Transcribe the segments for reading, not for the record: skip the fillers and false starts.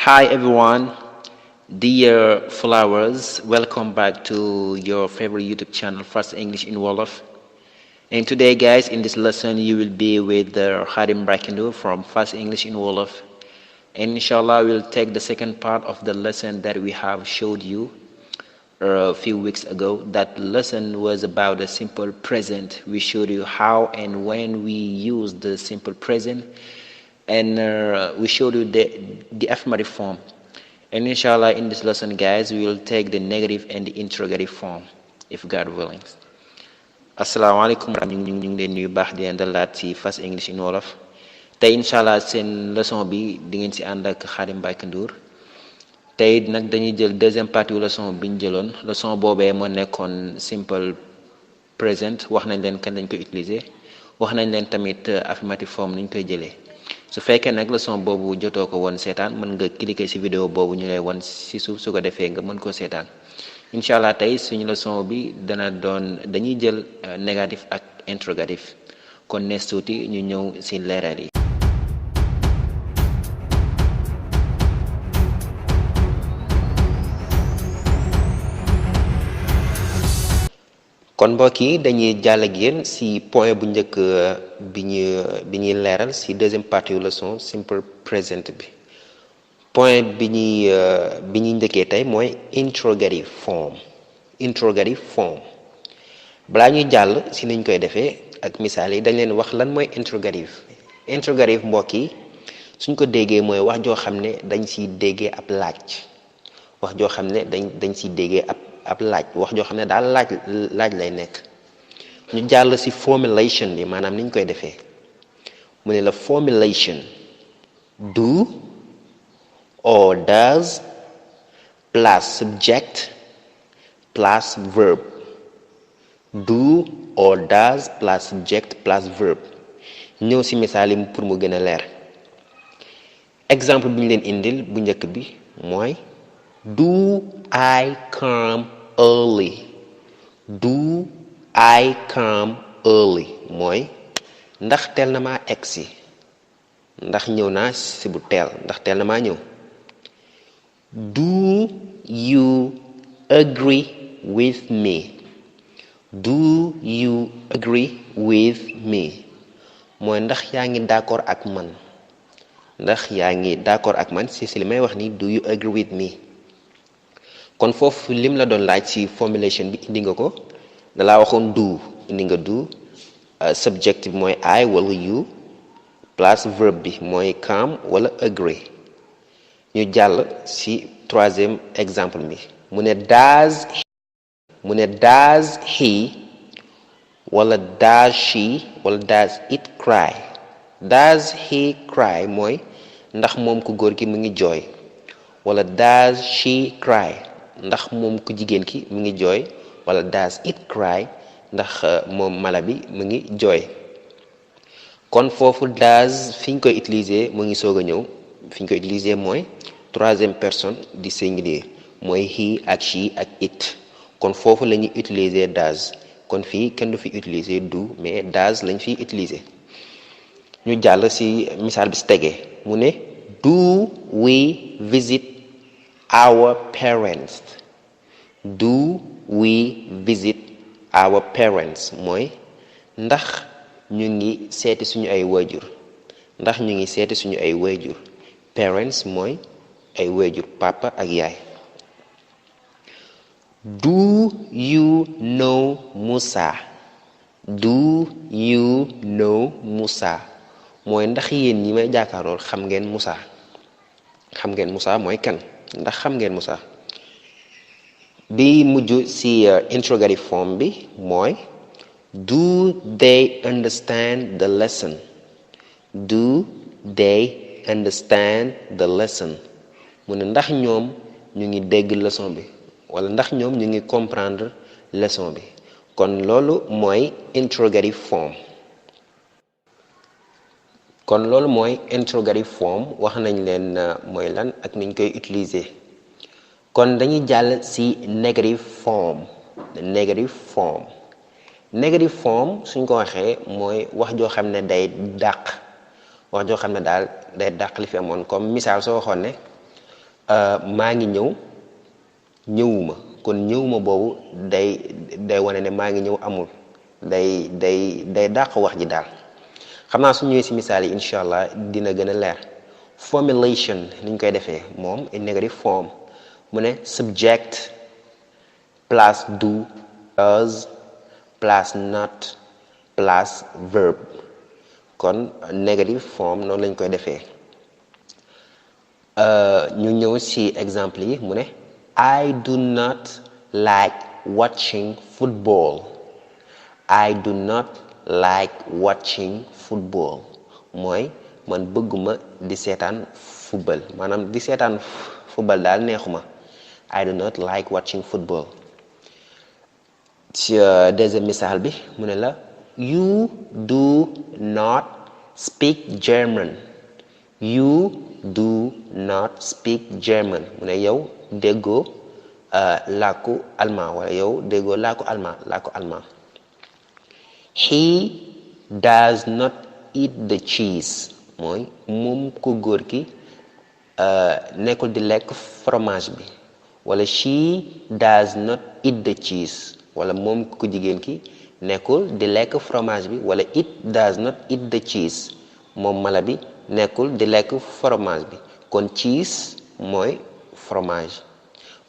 Hi everyone, dear followers, welcome back to your favorite YouTube channel, Fast English in Wolof. And today guys, in this lesson you will be with Khadim Brakendu from Fast English in Wolof. And inshallah we'll take the second part of the lesson that we have showed you a few weeks ago. That lesson was about the simple present. We showed you how and when we use the simple present, and we showed you the affirmative form. And inshallah in this lesson guys we will take the negative and the interrogative form if God willing. Assalamualaikum ñu ngi leen nuyu baax di leen dalaat ci Fast English in Wolof. Tey inshallah seen leçon bi di ngeen ci ànd ak Khadim Brakendu. Tey nag dañuy jël deuxième partie wu leçon bi ñu jëloon. Leçon boobee moo nekkoon simple present, wax nañ leen kan lañ koy utiliser, wax nañ leen tamit affirmative form ni ñu koy jëlee. su fekkee nag leçon boobu jotoo ko woon seetaan mën nga cliquer ci vidéo boobu ñu lay won ci suuf su ko defee nga mën koo seetaan. incha allah tey suñu leçon bi dañuy jël négatif ak interrogatif kon nees tuuti ñu ñëw ci leeral yi. kon mbokk yi dañuy jàll ak yéen ci point bu njëkk bi ñuy leeral ci deuxième partie yu leçon simple present bi. point bi ñuy njëkkee tey mooy interrogative form. balaa ñuy jàll ci niñ koy defee ak misaal yi dañ leen wax lan mooy interrogative mbokk yi suñ ko déggee mooy wax joo xam ne dañ ciy déggee ab laaj, wax joo xam ne dañ ciy déggee ab laaj, wax joo xam ne daal laaj lay nekk. ñu jàll ci formulation bi maanaam niñ koy defee mu ne la formulation do or does plus subject plus verb. Do or does plus subject plus verb. ñëw ci misaal yi pour mu gën a leer. exemple bi ñu leen indil bu njëkk bi mooy do I come early? Do I come early mooy ndax teel na maa egsi, ndax ñëw naa ci bu teel, ndax teel na maa ñëw. Do you agree with me? Do you agree with me mooy ndax yaa ngi d'accord ak man, ndax yaa ngi d'accord ak man ci li may wax ni do you agree with me. kon foofu lim la doon laaj ci formulation bi indi nga ko, dalaa waxoon do, indi nga do, subject bi mooy I wala you, plus verb bi mooy come wala agree. ñu jàll ci troisième exemple bi mu ne does he wala does she wala does it cry. Does he cry mooy ndax moom ku góor ki mu ngi jooy, wala does she cry ndax moom ku jigéen ki mu ngi jooy, wala does it cry ndax moom mala bi mu ngi jooy. kon foofu does fi ñu koy utiliser mu ngi soog a ñëw. fi ñu koy utiliser mooy troisième personne du singulier mooy he ak she ak it. kon foofu la ñuy utiliser does. kon fii kenn du fi utiliser do mais does lañ fiy utiliser. ñu jàll ci misaal bi ci tegee mu ne do we visit our parents? Do we visit our parents mooy ndax ñu ngi seeti suñu ay waajur, ndax ñu ngi seeti suñu ay waajur. Parents mooy ay waajur, papa ak yaay. Do you know Musa? Do you know Musa mooy ndax yéen ñi may jàkkaarool xam ngeen Musa. xam ngeen Musa mooy kan, ndax xam ngeen Musa. bi mujj ci interrogative form bi mooy do they understand the lesson? Do they understand the lesson mu ne ndax ñoom ñu ngi dégg leçon bi wala ndax ñoom ñu ngi comprendre leçon bi. kon loolu mooy interrogative form. wax nañ leen mooy lan ak niñ koy utiliser. kon dañuy jàll ci negative form. Negative form suñ ko waxee mooy wax joo xam ne day dàq, wax joo xam ne daal day dàq li fi amoon. comme misaal soo waxoon ne maa ngi ñëw ñëwuma kon ñëwuma boobu day wane ne maa ngi ñëw amul day dàq wax ji daal xam naa su ñëwee si misaal yi incha allah dina gën a leer. Formulation ni ñu koy defee moom in negative form mu ne subject plus do does plus not plus verb kon negative form noonu lañ koy defee ñu ñëw ci exemple yi mu ne I do not like watching football. I do not like watching football mooy man bëgguma di seetaan football maanaam di seetaan football daal neexuma. I do not like watching football. ci deuxième misaal bi mu ne la you do not speak German. You do not speak German mu ne yow déggoo làkku allemand wala yow déggoo làkku allemand. He does not eat the cheese mooy moom ku góor ki nekkul di lekk fromage bi wala she does not eat the cheese wala moom ku jigéen ki nekkul di lekk fromage bi wala it does not eat the cheese moom mala bi nekkul di lekk fromage bi kon cheese mooy fromage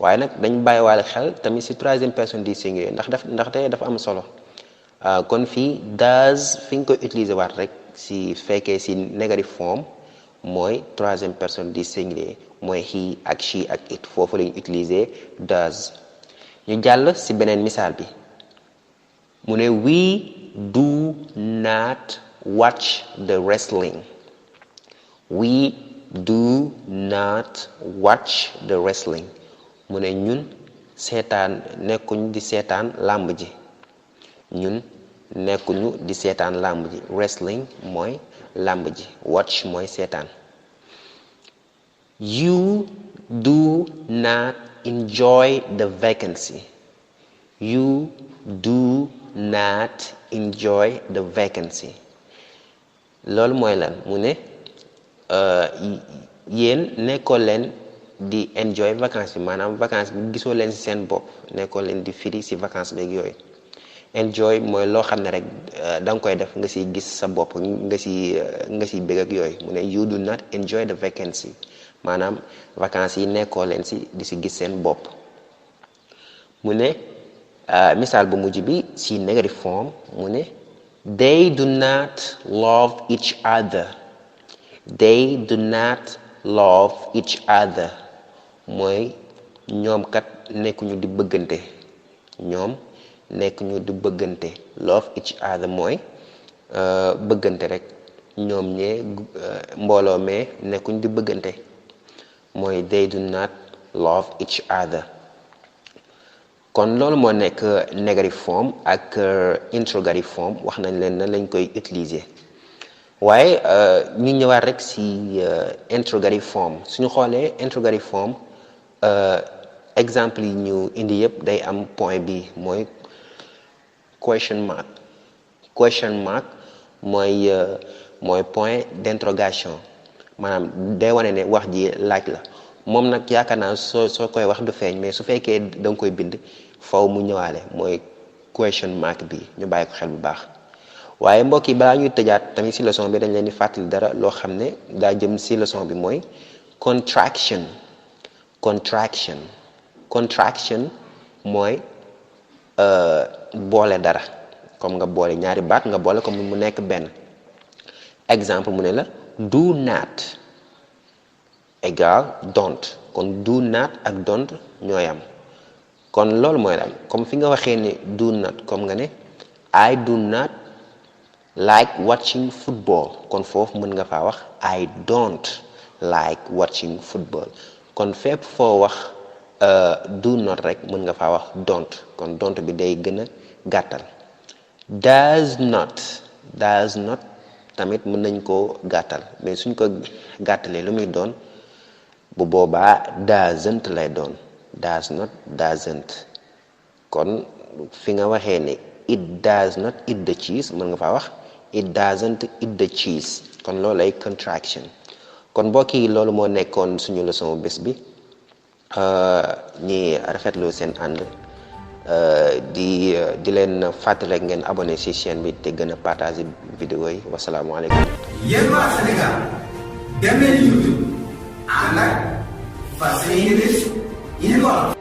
waaye nag dañ bàyyiwaale xel tamit ci troisième personne du singulier ndaxte dafa am solo kon fii does fi nga koy utiliser waat rek ci fekkee ci negative form mooy troisième personne du singulier mooy he ak she ak it foofu lañu utiliser does. ñu jàll ci beneen misaal bi mu ne we do not watch the wrestling. We do not watch the wrestling mu ne ñun nekkuñu di seetaan làmb ji ñun nekkuñu di seetaan làmb ji wrestling mooy làmb ji watch mooy seetaan. You do not enjoy the vacancy. You do not enjoy the vacancy loolu mooy lan mu ne yéen nekkoo leen di enjoy vacances bi maanaam vacances bi gisoo leen ci seen bopp nekkoo leen di firi ci vacances beeg yooyu enjoy mooy loo xam ne rek da nga koy def nga ci gis sa bopp nga ci bëgg ak yooyu mu ne you do not enjoy the vacancy maanaam vacances yi nekkoo leen di ci gis seen bopp mu ne misaal bu mujj bi ci negative form mu ne they do not love each other. They do not love each other mooy ñoom kat nekkuñu di bëggante ñoom nekkuñu di bëggante love each other mooy bëggante rek ñoom ñee mbooloo mee nekkuñu di bëggante mooy they do not love each other. kon loolu moo nekk negative form ak interrogative form wax nañ leen na lañ koy utiliser waaye ñu ñëwaat rek ci interrogative form suñu xoolee interrogative form exemple yi ñu indi yëpp day am point bi mooy question mark mooy point d'interrogation maanaam day wane ne wax ji laaj la moom nag yaakaar naa soo koy wax du feeñ mais su fekkee da nga koy bind faw mu ñëwaale mooy question mark bi ñu bàyyi ko xel bu baax waaye mbokk yi balaa ñuy tëjaat tamit ci leçon bi dañ leen di fàttali dara loo xam ne daa jëm ci leçon bi mooy contraction mooy boole dara comme nga boole ñaari baat nga boole comme mu nekk benn exemple mu ne la do not égal don't kon do not ak don't ñooy am kon loolu mooy daal comme fi nga waxee ne do not comme nga ne I do not like watching football kon foofu mën nga faa wax I don't like watching football kon fépp foo wax do not rek mën nga faa wax don't kon don't bi day gën a gàttal does not tamit mën nañ koo gàttal mais suñ ko gàttalee lu muy doon bu boobaa doesn't lay doon does not doesn't kon fi nga waxee ne it does not eat the cheese mën nga faa wax it doesn't eat the cheese kon loolu ay contraction kon mbokk yi loolu moo nekkoon suñu leçon bés bi ñi rafetlu seen ànd di leen fàttali rek ngeen abonné ci chaîne bi te gën a partager vidéo yi wasalaamualeykum. yéen waa Sénégal dem leen YouTube ànd ak Fast English in Wolof.